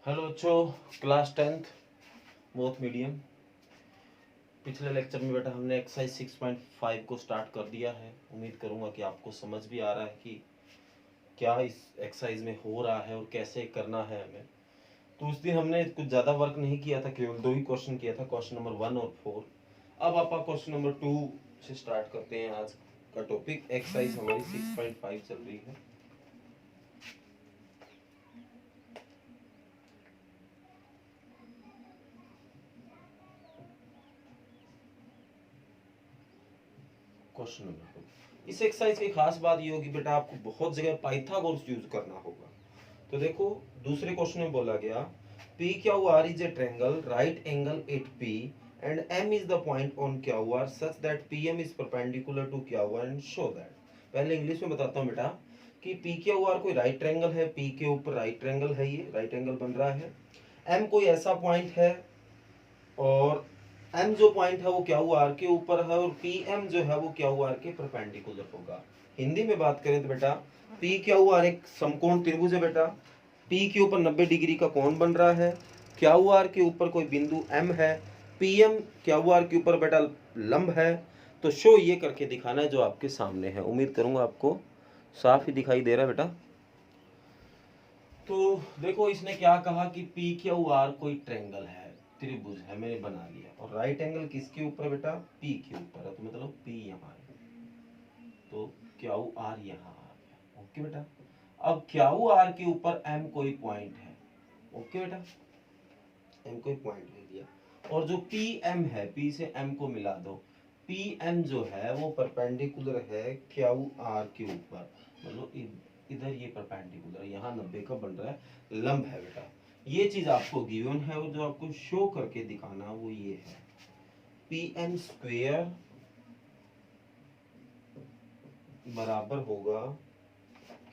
Hello बच्चों, class 10th both medium. पिछले lecture में बेटा हमने एक्सरसाइज 6.5 को स्टार्ट कर दिया है। उम्मीद करूंगा कि आपको समझ भी आ रहा है कि क्या इस एक्सरसाइज में हो रहा है और कैसे करना है हमें। तो उस दिन हमने कुछ ज़्यादा वर्क नहीं किया था, केवल 2 ही क्वेश्चन किया था, क्वेश्चन नंबर 1 और 4। अब आप क्वेश्चन नंबर 2 से स्टार्ट करते हैं। आज का टॉपिक एक्सरसाइज हमारी 6.5 चल रही है। Question number 2। इस एक्सरसाइज की खास बात ये होगी बेटा, आपको बहुत जगह पाइथागोरस यूज करना होगा। तो देखो, दूसरे क्वेश्चन में बोला गया P Q R is a triangle right angle at P and M is the point on Q R such that P M is perpendicular to Q R and show that. पहले English में बताता हूँ बेटा कि P Q R कोई right triangle है, P के ऊपर राइट ट्रायंगल है, ये राइट एंगल बन रहा है। एम कोई ऐसा पॉइंट है और एम जो पॉइंट है वो क्यू आर के ऊपर है और पी एम जो है वो क्यू आर के परपेंडिकुलर होगा। हिंदी में बात करें तो बेटा पी क्यू आर एक समकोण त्रिभुज है बेटा। पी के ऊपर 90 डिग्री का कोण बन रहा है, क्यू आर के ऊपर कोई बिंदु एम है, पी एम क्यू आर के ऊपर बेटा लंब है। तो शो ये करके दिखाना है जो आपके सामने है। उम्मीद करूंगा आपको साफ ही दिखाई दे रहा है बेटा। तो देखो, इसने क्या कहा कि पी क्यू आर कोई ट्रायंगल है, त्रिभुज है, मैंने बना लिया। और राइट एंगल किसके ऊपर है बेटा? पी के ऊपर है, तो मतलब पी यहाँ है, तो क्यू आर यहाँ आ गया। ओके बेटा। अब क्यू आर के ऊपर एम कोई पॉइंट है। ओके बेटा, एम कोई पॉइंट ले लिया। और जो पी एम है, पी से एम को मिला दो। पी एम जो है वो परपेंडिकुलर है क्यू आर के ऊपर, मतलब इधर ये परपेंडिकुलर, यहाँ 90 का बन रहा है, लंब है बेटा। ये चीज आपको गिवन है और जो आपको शो करके दिखाना वो ये है, पी एम स्क्वेयर बराबर होगा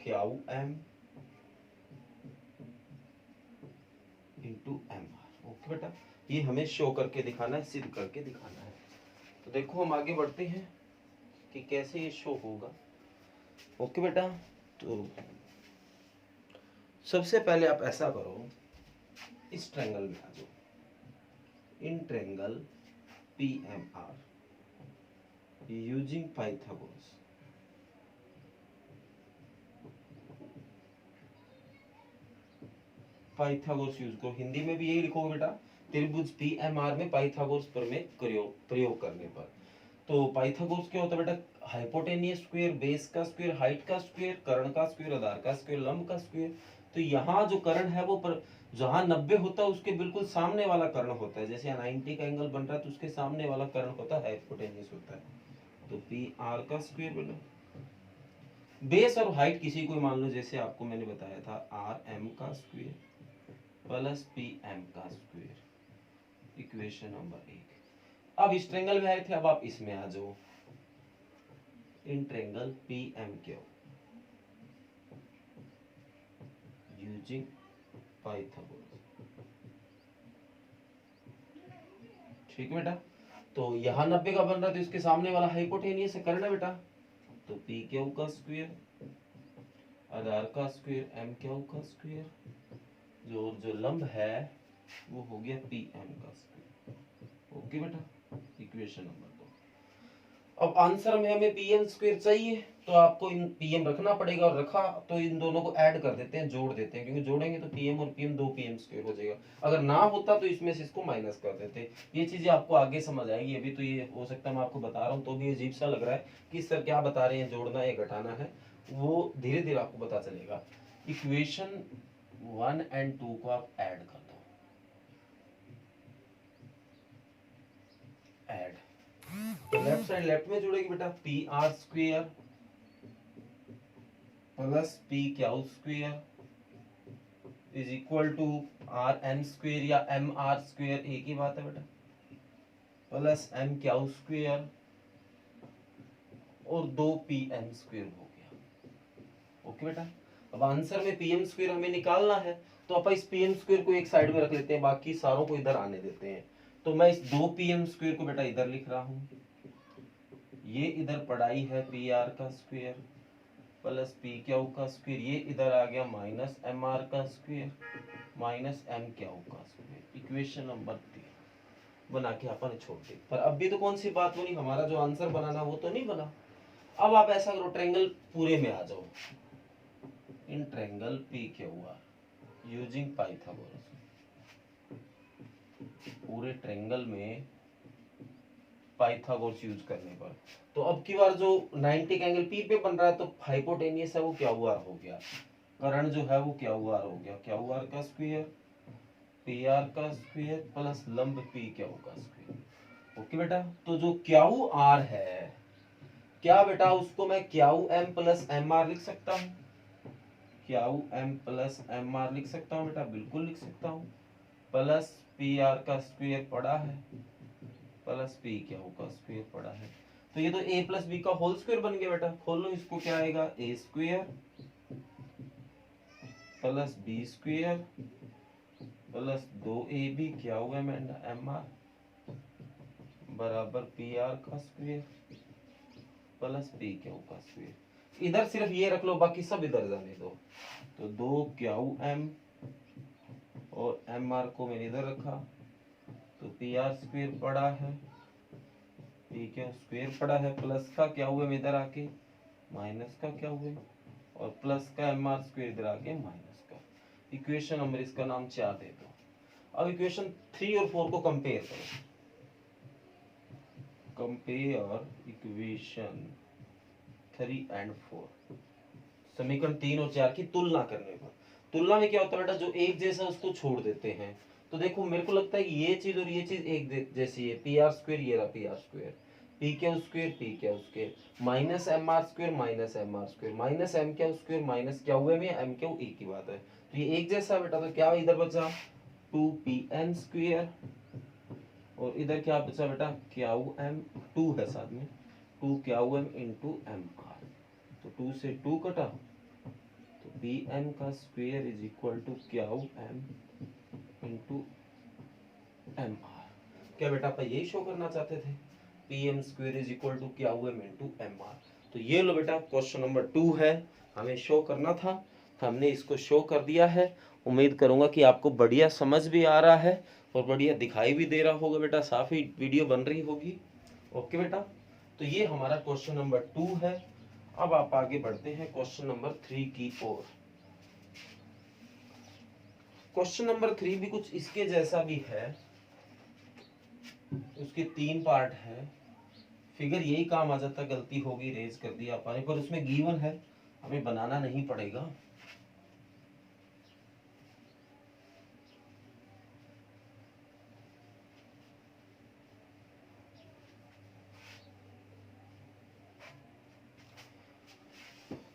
Q M into M R. Okay बेटा, ये हमें शो करके दिखाना है, सिद्ध करके दिखाना है। तो देखो हम आगे बढ़ते हैं कि कैसे ये शो होगा। ओके बेटा, तो सबसे पहले आप ऐसा करो, इस ट्रायंगल में आ जाओ। In triangle P M R using Pythagoras. Pythagoras use करो। हिंदी में भी यही लिखोगे बेटा, त्रिभुज पी एम आर में पाइथागोरस प्रमेय प्रयोग करने पर। तो पाइथागोरस क्या होता है बेटा? हाइपोटेनियस स्क्वायर, बेस का स्क्वायर, हाइट का स्क्वायर, कर्ण का स्क्वायर, आधार का स्क्वायर, लंब का स्क्वायर। तो यहाँ जो कर्ण है वो पर जहाँ 90 होता है उसके बिल्कुल सामने वाला कर्ण होता है। जैसे 90 का एंगल बन रहा है तो उसके सामने वाला कर्ण होता है, हाइपोटेनियस होता है। तो पी आर का स्क्वायर बना, बेस और हाइट किसी को मान लो, जैसे आपको मैंने बताया था आर एम का स्क्वायर प्लस पी एम का स्क्वायर। Equation number 1। अब इस ट्रायंगल में आए थे, अब आप इसमें आ जाओ। In triangle P M Q using Pythagoras. ठीक है बेटा। तो यहाँ 90 का बन रहा है तो इसके सामने वाला हाइपोटेनियस है, कर्ण है बेटा। तो पी क्यू का स्क्वायर, आधार का स्क्वायर, एम क्यू का स्क्वायर, जो लंब है वो हो गया पी एम का स्क्वायर। ओके बेटा, इक्वेशन नंबर 2। अब आंसर में हमें पी एम स्क्वायर चाहिए, तो आपको इन पी एम रखना पड़ेगा, और रखा तो इन दोनों को ऐड कर देते हैं, जोड़ देते हैं, क्योंकि जोड़ेंगे तो पी एम और P M 2 P M square हो जाएगा। अगर ना होता तो इसमें से इसको माइनस कर देते। ये चीजें आपको आगे समझ आएगी। अभी तो ये हो सकता है मैं आपको बता रहा हूँ तो भी अजीब सा लग रहा है कि सर क्या बता रहे हैं, जोड़ना है घटाना है, वो धीरे धीरे आपको पता चलेगा। इक्वेशन 1 एंड 2 को आप ऐड कर दो। ऐड, तो लेफ्ट साइड लेफ्ट में जुड़ेगी बेटा, P R square plus P Q square is equal to R M square या एम आर स्क्वेयर, एक ही बात है बेटा, प्लस एम क्यू स्क्वेयर और 2 पी एम स्क्वेयर हो गया। ओके बेटा। अब आंसर में पी एम स्क्वेयर हमें निकालना है, तो अपन इस पी एम स्क्वेयर को एक साइड में रख लेते हैं, बाकी सारों को इधर आने देते हैं। तो मैं इस 2 पी एम स्क्वेयर को बेटा इधर लिख रहा हूं, ये इधर पढ़ाई है पी आर का स्क्वेयर प्लस पी क्यू का स्क्वायर, ये इधर आ गया माइनस एम आर का स्क्वायर माइनस एम क्यू का स्क्वायर। इक्वेशन नंबर 3 बना के अपन छोड़ दे। पर अब भी तो कौन सी बात बनी, हमारा जो आंसर बनाना वो तो नहीं बना। अब आप ऐसा करो, ट्रायंगल पूरे में आ जाओ। In triangle P Q are using Pythagoras, पूरे ट्रायंगल में पाइथागोरस यूज करने पर, तो अब की बार जो 90 का एंगल पी पे बन रहा है, तो हाइपोटेनियस है वो क्या हुआ हो गया, करण जो है वो क्या हुआ हो गया, क्या हुआ का स्क्वायर पी आर का स्क्वायर प्लस लंब पी क्यू का स्क्वायर। ओके बेटा, तो जो क्यू आर है, क्या बेटा उसको मैं Q M plus M R लिख सकता हूँ, Q M plus M R लिख सकता हूँ बेटा, बिल्कुल लिख सकता हूँ। प्लस पी आर का स्क्वायर पड़ा है प्लस पी क्यू का स्क्वायर पड़ा है, तो ये तो a प्लस बी का होल स्क्वायर बन गया बेटा। खोल लो इसको, क्या आएगा a square plus B square plus 2ab क्या हुआ एम आर बराबर पी आर का स्क्वायर प्लस पी क्यू का स्क्वायर। इधर सिर्फ ये रख लो, बाकी सब इधर जाने दो। तो 2 क्यू एम और एम आर को मैंने इधर रखा, तो पी आर स्क्वायर पड़ा है, पी क्यू स्क्वायर पड़ा है, प्लस का क्या हुआ इधर आके माइनस का क्या हुआ, और प्लस का एम आर स्क्वायर इधर आके माइनस का। इक्वेशन नंबर इसका नाम 4 दे दो। अब इक्वेशन 3 और 4 को कंपेयर करो। कंपेयर इक्वेशन 3 एंड 4, समीकरण 3 और 4 की तुलना करने पर। तुलना में क्या होता है बेटा, जो एक जैसा उसको छोड़ देते हैं। तो देखो मेरे को लगता है कि ये चीज और ये चीज एक जैसी है, पी आर स्क्वायर, ये रहा P R square, P Q square minus M R square minus M R square minus M Q square minus क्या हुआ में एम क्यू, एक ही बात है। तो ये एक जैसा बेटा, तो क्या इधर बचा 2pn स्क्वायर, और इधर क्या बचा बेटा क्यू एम, 2 है साथ में, 2 Q M into M R, तो 2 से 2 कटा, तो पी एन का square is equal to Q M into M R. क्या बेटा आप यही शो करना चाहते थे, P M square is equal to Q M into M R. तो ये लो बेटा क्वेश्चन नंबर 2 है, हमें शो करना था, हमने इसको शो कर दिया है। उम्मीद करूंगा कि आपको बढ़िया समझ भी आ रहा है और बढ़िया दिखाई भी दे रहा होगा बेटा, साफ ही वीडियो बन रही होगी। ओके बेटा, तो ये हमारा क्वेश्चन नंबर 2 है। अब आप आगे बढ़ते हैं क्वेश्चन नंबर 3 की ओर। क्वेश्चन नंबर 3 भी कुछ इसके जैसा भी है, उसके 3 पार्ट है। फिगर यही काम आ जाता, गलती होगी रेज कर दिया आपने, पर उसमें गिवन है, हमें बनाना नहीं पड़ेगा।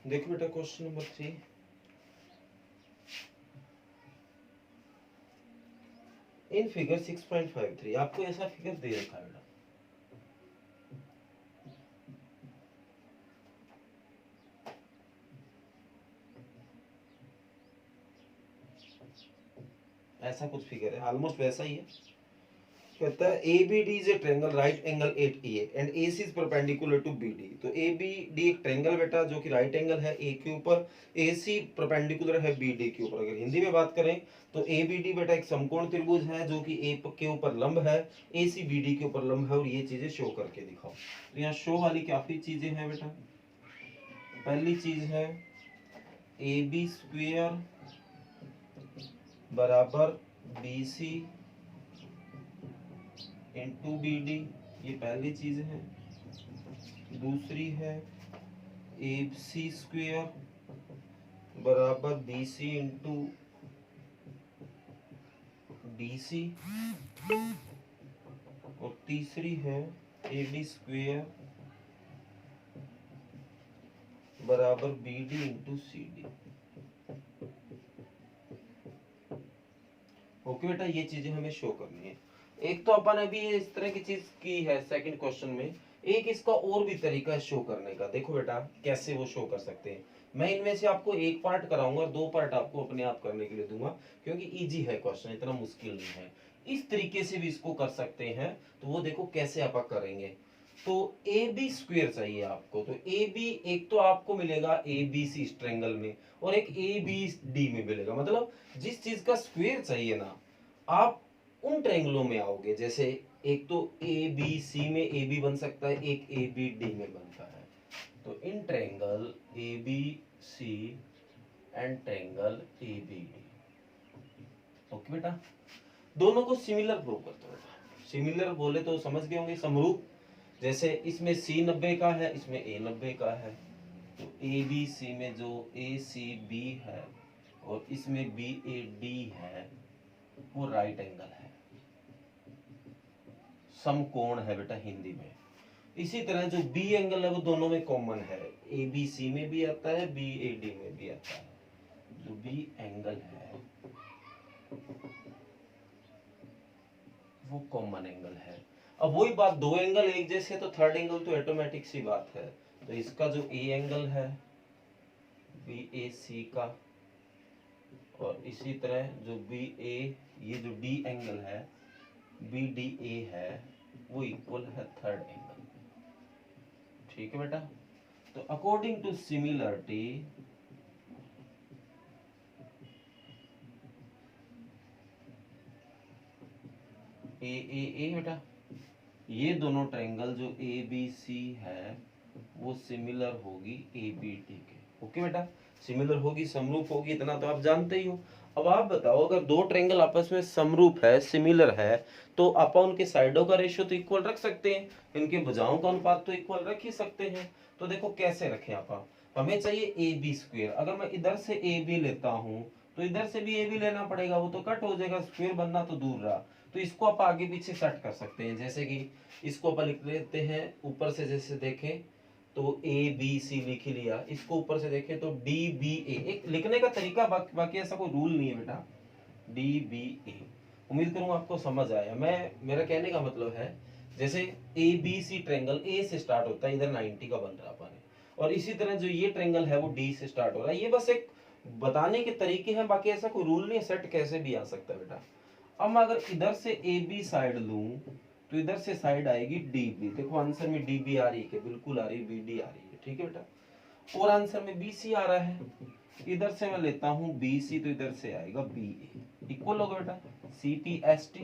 देखो बेटा क्वेश्चन नंबर 3, इन फिगर 6.53 आपको ऐसा फिगर दे रखा है बेटा, ऐसा कुछ फिगर है, ऑलमोस्ट वैसा ही है। कहता है ABD is a triangle right angle at A and AC is perpendicular to BD। तो ABD एक ट्रायंगल बेटा जो कि राइट एंगल है A के ऊपर, AC परपेंडिकुलर है BD के ऊपर। अगर हिंदी में बात करें तो ABD बेटा एक समकोण त्रिभुज है जो कि A के ऊपर लंब है, AC BD के ऊपर लंब है, और ये चीजें शो करके दिखाओ। तो यहाँ शो वाली काफी चीजें हैं बेटा। पहली चीज है AB स्क्वायर बराबर BC इंटू BD, ये पहली चीज है। दूसरी है AC स्क्वायर बराबर BC इंटू DC, और तीसरी है AB स्क्वायर बराबर BD इंटू CD। ओके बेटा, ये चीजें हमें शो करनी है। एक तो अपन अभी इस तरह की चीज की है सेकंड क्वेश्चन में, एक इसका और भी तरीका है शो करने का। देखो बेटा कैसे वो शो कर सकते हैं। मैं इनमें से आपको एक पार्ट कराऊंगा और 2 पार्ट आपको अपने आप करने के लिए दूंगा, क्योंकि इजी है क्वेश्चन, इतना मुश्किल नहीं है। इस तरीके से भी इसको कर सकते हैं, तो वो देखो कैसे आप करेंगे। तो ए बी स्क्वेयर चाहिए आपको। तो ए बी एक तो आपको मिलेगा ए बी सी इस ट्रायंगल में, और एक ए बी डी में मिलेगा। मतलब जिस चीज का स्क्वेयर चाहिए ना, आप उन ट्रायंगलों में आओगे। जैसे एक तो ए बी सी में ए बी बन सकता है, एक ए बी डी में बनता है। तो in triangle A B C and triangle A B D. Okay बेटा, दोनों को सिमिलर प्रूव करते हो बेटा। सिमिलर बोले तो समझ गए होंगे, समरूप। जैसे इसमें सी 90 का है, इसमें ए 90 का है। तो ए बी सी में जो ए सी बी है और इसमें बी ए डी है, वो राइट एंगल है, समकोण है बेटा हिंदी में। इसी तरह जो बी एंगल है वो दोनों में कॉमन है, ए बी सी में भी आता है, बी ए डी में भी आता है। जो बी एंगल है वो कॉमन एंगल है। अब वही बात, दो एंगल एक जैसे तो थर्ड एंगल तो ऑटोमेटिक सी बात है। तो इसका जो ए एंगल है बी ए सी का, और इसी तरह जो बी ए, ये जो डी एंगल है बी डी ए है, वो इक्वल है थर्ड एंगल। ठीक है बेटा। तो अकॉर्डिंग टू सिमिलरिटी ए बेटा, ये दोनों ट्रायंगल जो ए बी सी है वो सिमिलर होगी ए बी डी के। ओके बेटा, सिमिलर होगी, समरूप होगी, इतना तो आप जानते ही हो। अब आप बताओ, अगर दो ट्रायंगल आपस में समरूप है, सिमिलर है, तो आप उनके साइडों का रेशियो तो इक्वल रख सकते हैं, इनके भुजाओं का अनुपात तो इक्वल रख ही सकते हैं। तो देखो कैसे रखें आप, हमें चाहिए ए बी स्क्वेयर। अगर मैं इधर से ए बी लेता हूँ तो इधर से भी ए बी लेना पड़ेगा, वो तो कट हो जाएगा, स्क्वेयर बनना तो दूर रहा। तो इसको आप आगे पीछे सेट कर सकते हैं। जैसे कि इसको अपन लिख लेते हैं ऊपर से, जैसे देखें तो ए बी सी लिख ही लिया, इसको ऊपर से देखें तो डी बी ए। एक लिखने का तरीका, बाकी ऐसा कोई रूल नहीं है बेटा। डी बी ए, उम्मीद करूंगा आपको समझ आया। मेरा कहने का मतलब है, जैसे ए बी सी ट्रायंगल ए से स्टार्ट होता है, इधर 90 का बन रहा अपन, और इसी तरह जो ये ट्रायंगल है वो डी से स्टार्ट हो रहा है। ये बस एक बताने के तरीके हैं, बाकी ऐसा कोई रूल नहीं है, सेट कैसे भी आ सकता है बेटा। अब मैं अगर इधर से ए बी साइड लूं तो इधर से साइड आएगी डी बी। देखो आंसर में डी बी आ रही है, बिल्कुल आ रही है, बी डी आ रही है। ठीक है बेटा। और आंसर में बी सी आ रहा है, इधर से मैं लेता हूं बी सी, तो इधर से आएगा बी ए। इक्वल होगा बेटा, C T S T,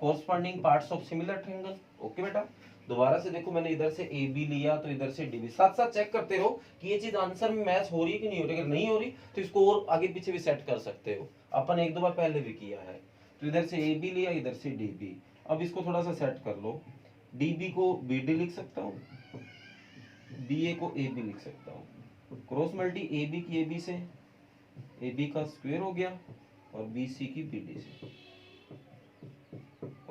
corresponding parts of similar triangle. Okay बेटा। दोबारा से देखो, मैंने इधर से ए बी लिया तो इधर से डी बी। साथ साथ चेक करते रहो कि ये चीज आंसर में मैच हो रही है कि नहीं हो रही। अगर नहीं हो रही तो इसको और आगे पीछे भी सेट कर सकते हो, अपन एक दो बार पहले भी किया है। तो इधर से ए बी लिया, इधर से डी बी। अब इसको थोड़ा सा सेट कर लो, डी बी को बी डी लिख सकता हूँ, बी ए को ए बी लिख सकता हूँ। क्रॉस मल्टी ए बी की ए बी से, ए बी का स्क्वायर हो गया, और बी सी की बी डी से।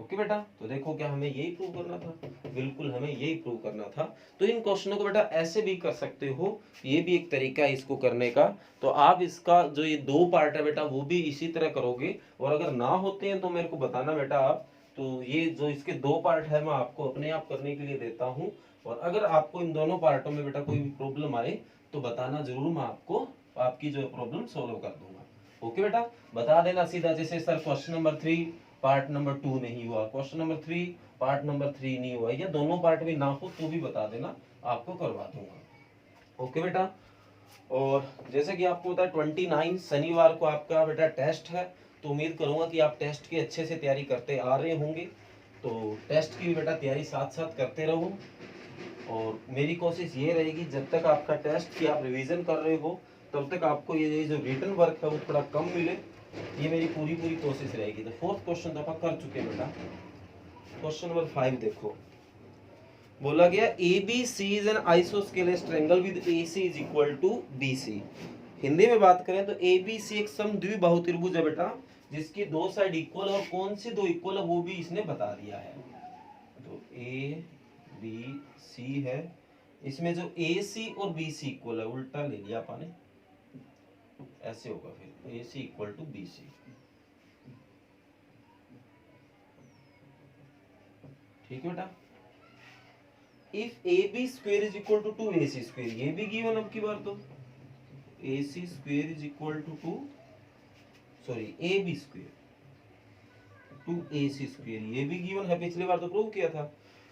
ओके बेटा। तो देखो क्या हमें यही प्रूव करना था, बिल्कुल हमें यही प्रूव करना था। तो इन क्वेश्चनों को बेटा ऐसे भी कर सकते हो, ये भी एक तरीका है इसको करने का। तो आप इसका जो ये दो पार्ट है बेटा वो भी इसी तरह करोगे, और अगर ना होते हैं तो मेरे को बताना बेटा आप। तो ये जो इसके दो पार्ट है मैं आपको अपने आप करने के लिए देता हूँ, और अगर आपको इन दोनों पार्टों में बेटा कोई भी प्रॉब्लम आए तो बताना जरूर, मैं आपको आपकी जो प्रॉब्लम सोल्व कर दूंगा। ओके बेटा, बता देना सीधा। जैसे sir question number 3 part number 2 नहीं हुआ, क्वेश्चन नंबर 3 पार्ट नंबर 3 नहीं हुआ, या दोनों पार्ट भी ना हो तो भी बता देना, आपको करवा दूंगा। ओके बेटा। और जैसे कि आपको पता है 29 शनिवार को आपका बेटा टेस्ट है, तो उम्मीद करूंगा कि आप टेस्ट की अच्छे से तैयारी करते आ रहे होंगे। तो टेस्ट की भी बेटा तैयारी साथ साथ करते रहो, और मेरी कोशिश ये रहेगी जब तक आपका टेस्ट की आप रिवीजन कर रहे हो तब तक आपको ये जो रिटन वर्क है वो थोड़ा कम मिले, ये मेरी पूरी कोशिश रहेगी। तो फोर्थ क्वेश्चन तो आप कर चुके हैं बेटा। क्वेश्चन नंबर 5 देखो, बोला गया A B C is an isosceles triangle with A C is equal to B C. Hindi में बात करें तो ए बी सी एक समद्विबाहु त्रिभुज है बेटा, जिसकी दो साइड इक्वल, और कौन सी दो इक्वल है वो भी इसने बता दिया है। तो ए बी सी है, इसमें जो ए सी और बी सी इक्वल है, उल्टा ले लिया आपने, ऐसे होगा फिर A C equal to B C. ठीक है बेटा। If A B square is equal to 2ac square, ये भी गिवन अब की बार, तो ac square is equal to 2, sorry A B square 2ac square, ये भी गिवन है, पिछली बार तो प्रूव किया था।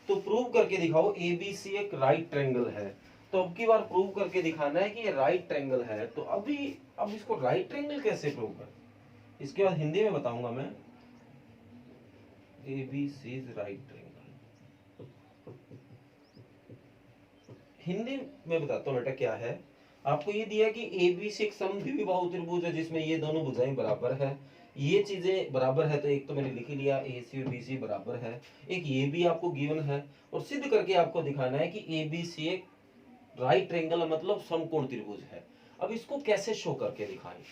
तो प्रूव करके दिखाओ एबीसी एक राइट ट्रायंगल है। तो अब की बार प्रूव करके दिखाना है कि ये राइट ट्रायंगल है। तो अब इसको राइट ट्रायंगल कैसे प्रूव कर, इसके बाद हिंदी में बताऊंगा मैं। ABC is right triangle, Hindi में बताता हूँ बेटा क्या है। आपको ये दिया कि एबीसी एक समद्विबाहु त्रिभुज है जिसमें ये दोनों भुजाएं बराबर है, ये चीजें बराबर है। तो एक तो मैंने लिख ही लिया एसी और बीसी बराबर है, एक ये भी आपको गिवन है, और सिद्ध करके आपको दिखाना है कि एबीसी एक राइट ट्रायंगल मतलब समकोण त्रिभुज है। अब इसको कैसे शो करके दिखाएं?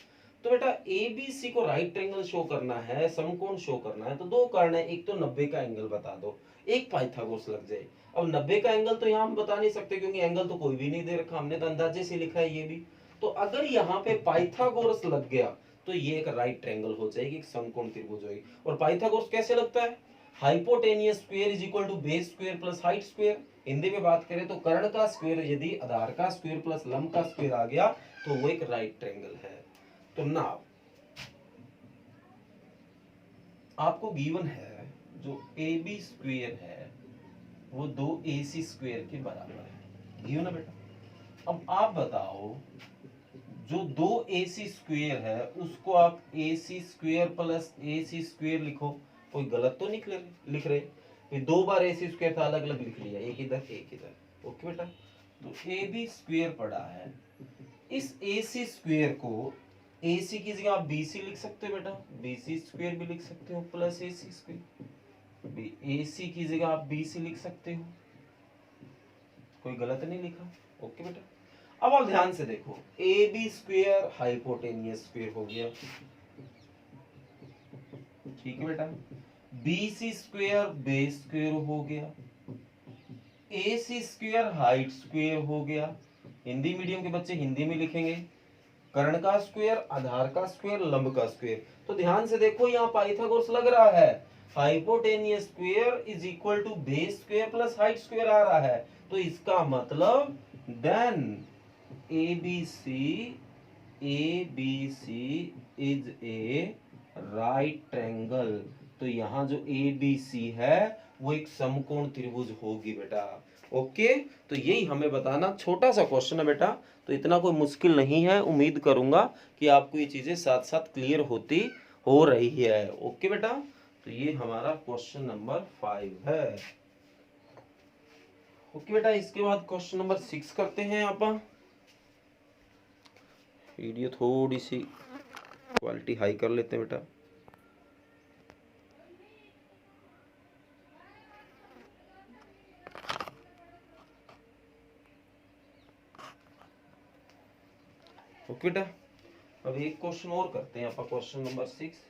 तो बेटा एबीसी को राइट ट्रायंगल शो करना है, समकोण शो करना है, तो दो कारण है। एक तो 90 का एंगल बता दो, एक पाइथागोरस लग जाए। अब 90 का एंगल तो यहाँ हम बता नहीं सकते क्योंकि एंगल तो कोई भी नहीं दे रखा, हमने तो अंदाजे से लिखा है ये भी। तो अगर यहाँ पे पाइथागोरस लग गया तो ये एक राइट ट्रायंगल हो जाएगी, एक समकोण त्रिभुज होगी। और पाइथागोरस कैसे लगता है? Hypotenuse square is equal to base square plus height square. Hindi में बात करें तो कर्ण का स्क्वायर यदि आधार का स्क्वायर प्लस लंब का स्क्वायर आ गया तो वो एक राइट ट्रायंगल है। तो नाउ आपको गिवन है जो ए बी स्क्वायर है वो 2ac स्क्वायर के बराबर है, गिवन है बेटा। अब आप बताओ जो 2ac स्क्वायर है उसको आप ac square plus ac square लिखो, कोई गलत तो नहीं लिख रहे? ये दो बार ac स्क्वायर था, अलग अलग लिख लिया, एक इधर एक इधर। ओके बेटा, तो ab स्क्वायर पड़ा है। इस ac स्क्वायर को ac की जगह आप bc लिख सकते हो बेटा, bc स्क्वायर भी लिख सकते हो प्लस ac स्क्वायर। ac की जगह आप bc लिख सकते हो, कोई गलत नहीं लिखा। ओके बेटा, अब आप ध्यान से देखो, A B square hypotenuse square हो गया, ठीक है बेटा। B C square base square हो गया, A C square height square हो गया। हिंदी मीडियम के बच्चे हिंदी में लिखेंगे, कर्ण का स्क्वेयर, आधार का स्क्वेयर, लंब का स्क्वेयर। तो ध्यान से देखो यहाँ पाइथागोरस लग रहा है, hypotenuse square is equal to base square plus height square आ रहा है। तो इसका मतलब then ABC is a right triangle। तो यहाँ जो ABC है वो एक समकोण त्रिभुज होगी बेटा। ओके, तो यही हमें बताना, छोटा सा क्वेश्चन है बेटा, तो इतना कोई मुश्किल नहीं है। उम्मीद करूंगा कि आपको ये चीजें साथ साथ क्लियर होती हो रही है। ओके बेटा, तो ये हमारा क्वेश्चन नंबर 5 है। ओके बेटा, इसके बाद क्वेश्चन नंबर 6 करते हैं आप। वीडियो थोड़ी सी क्वालिटी हाई कर लेते हैं बेटा। ओके बेटा, अब एक क्वेश्चन और करते हैं आप, question number 6।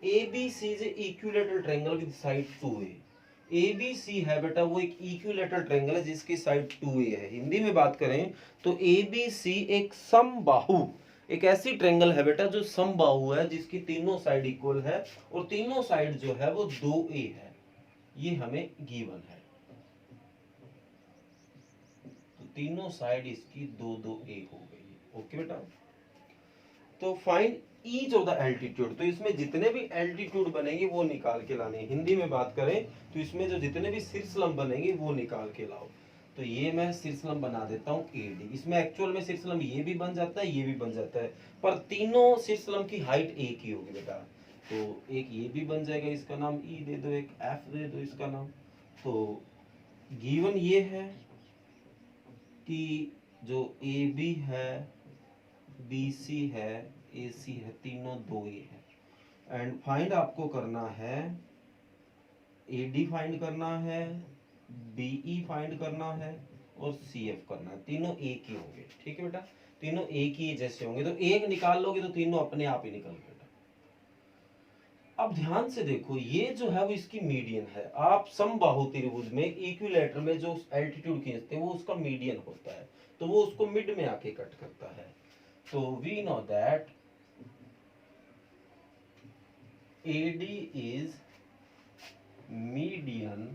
ABC is a equilateral triangle with side 2a। ABC है बेटा वो एक इक्विलेटरल ट्रायंगल है जिसकी साइड 2a है। हिंदी में बात करें तो ABC एक समबाहु, एक ऐसी ट्रायंगल है बेटा जो समबाहु है जिसकी तीनों साइड इक्वल है और तीनों साइड जो है वो 2a है, ये हमें गिवन है। तो तीनों साइड इसकी 2-2a हो गई। ओके बेटा, तो find each of the altitude. तो इसमें जितने भी एल्टीट्यूड बनेंगे वो निकाल के लाने। हिंदी में बात करें तो इसमें जो जितने भी शीर्षलंब बनेंगे वो निकाल के लाओ। तो ये मैं शीर्षलंब बना देता हूँ AD। इसमें एक्चुअल में शीर्षलंब ये भी बन जाता है, ये भी बन जाता है, पर तीनों शीर्षलंब की हाइट एक ही होगी बेटा। तो एक ये भी बन जाएगा, इसका नाम E दे दो, एक F दे दो इसका नाम। तो गिवन ये है कि जो AB है, BC है, AC है, तीनों 2a है। एंड फाइंड आपको करना है, AD फाइंड करना है, BE फाइंड करना है और CF करना है। तीनों एक ही होंगे, ठीक है बेटा, तीनों एक ही जैसे होंगे। तो एक निकाल लोगे तो तीनों अपने आप ही निकल बेटा। अब ध्यान से देखो, ये जो है वो इसकी मीडियन है। आप समबाहु त्रिभुज में इक्विलेटर में जो एल्टीट्यूड खींचते हैं वो उसका मीडियन होता है, तो वो उसको मिड में आके कट करता है। तो we know that AD is median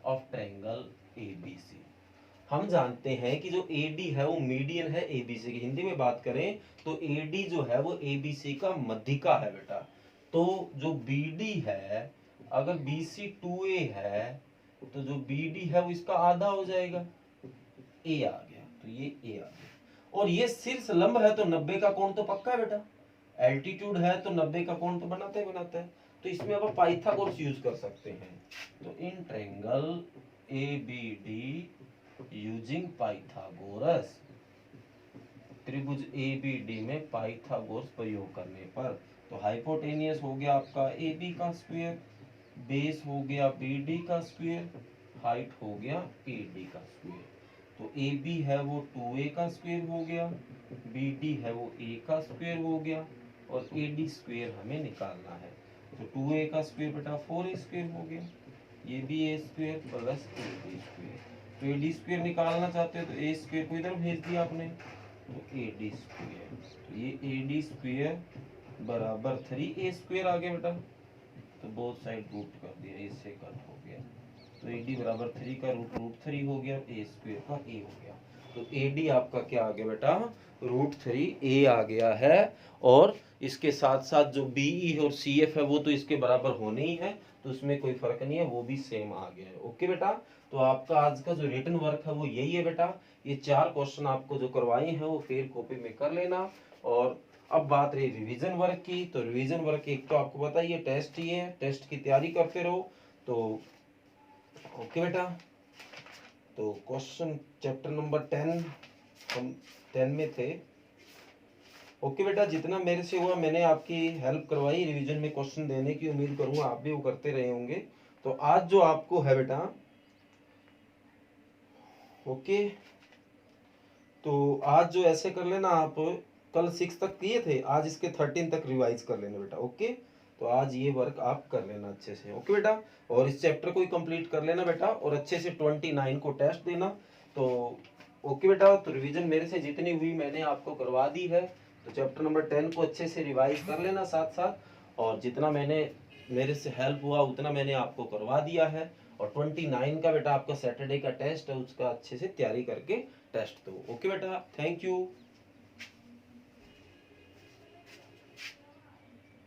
of triangle ABC। हम जानते हैं कि जो AD है वो मीडियन है ABC की। हिंदी में बात करें तो AD जो है वो ABC का मध्यिका है बेटा। तो जो BD है, अगर BC 2A है तो जो BD है वो इसका आधा हो जाएगा, A आ गया, तो ये A आ गया। और ये शीर्ष लंब है तो 90 का कोण तो पक्का है बेटा, एल्टीट्यूड है तो 90 का कोण तो बनाता है। तो इसमें अब पाइथागोरस यूज कर सकते हैं। तो in triangle ABD using Pythagoras, त्रिभुज ABD में पाइथागोरस प्रयोग करने पर, तो हाइपोटेनियस हो गया आपका AB का स्क्वायर, बेस हो गया BD का स्क्वायर, हाइट हो गया AD का स्क्वायर। तो AB है वो 2A का स्क्वायर हो गया, BD है वो A का स्क्वायर हो गया, और AD स्क्वायर हमें निकालना है। तो 2A का स्क्वायर बेटा 4A स्क्वायर हो गया, ये भी A square plus AB square. तो AD स्क्वायर निकालना चाहते हो तो A स्क्वायर को इधर भेज दिया आपने, तो AD स्क्वायर, तो ये AD स्क्वायर बराबर 3A स्क्वायर आ गया बेटा। तो बोथ साइड रूट कर दिया, इससे कट हो गया, तो AD बराबर 3 का रूट 3 हो गया, A स्क्वायर का A हो गया। तो AD आपका क्या आ गया बेटा, √3A आ गया है। और इसके साथ साथ जो BE और CF है वो तो इसके बराबर होने ही है, तो उसमें कोई फर्क नहीं है, वो भी सेम आ गया है। ओके बेटा, तो आपका आज का जो रिटन वर्क है वो यही है बेटा। ये 4 क्वेश्चन आपको जो करवाए हैं वो फिर कॉपी में कर लेना। और अब बात रही रिवीजन वर्क की, तो रिवीजन वर्क एक तो आपको पता ही है टेस्ट ही है, टेस्ट की तैयारी करते रहो। तो ओके बेटा, तो क्वेश्चन चैप्टर नंबर 10 हम 10 में थे। ओके बेटा, जितना मेरे से हुआ मैंने आपकी हेल्प करवाई रिवीजन में क्वेश्चन देने की, उम्मीद करूंगा आप भी वो करते रहे होंगे। तो आज जो आपको है बेटा, ओके, तो आज जो ऐसे कर लेना आप, कल 6 तक किए थे, आज इसके 13 तक रिवाइज कर लेना बेटा। ओके, तो आज ये वर्क आप कर लेना अच्छे से। ओके बेटा, और इस चैप्टर को ही कंप्लीट कर लेना बेटा, और अच्छे से 29 को टेस्ट देना। तो ओके बेटा, तो रिवीजन मेरे से जितनी हुई मैंने आपको करवा दी है। तो चैप्टर नंबर 10 को अच्छे से रिवाइज कर लेना साथ साथ, और जितना मेरे से हेल्प हुआ उतना मैंने आपको करवा दिया है। और 29 का बेटा आपका सैटरडे का टेस्ट है, उसका अच्छे से तैयारी करके टेस्ट दो। ओके बेटा, थैंक यू।